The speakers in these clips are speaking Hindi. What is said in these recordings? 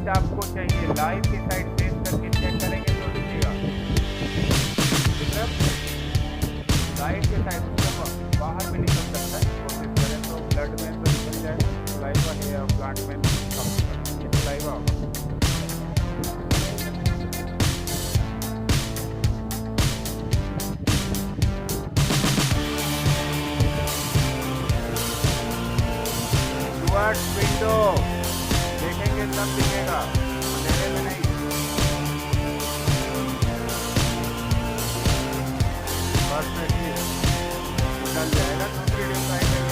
लाइट आपको चाहिए, लाइट की साइड फेस करके चेक करेंगे तो दिखेगा। लाइट के साइड से बाहर भी निकल सकता है, कोशिश करें तो ब्लड में तो निकल जाएगा, सलाइवा या प्लांट में ये सलाइवा होगा। विंडो देखेंगे तब दिखेगा, अंधेरे में नहीं। बस निकल जाएगा दूसरी डिजाइन में।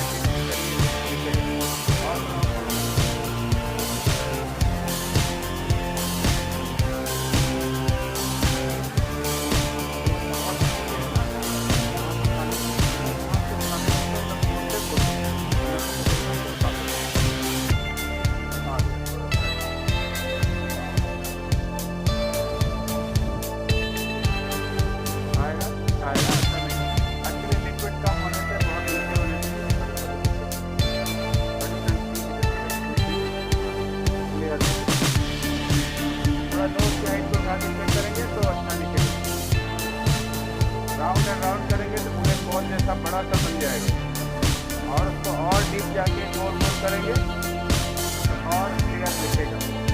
राउंड करेंगे तो पूरे बॉल जैसा बड़ा सा बन जाएगा, और उसको और डीप जाके गोल करेंगे और क्लियर दिखेगा।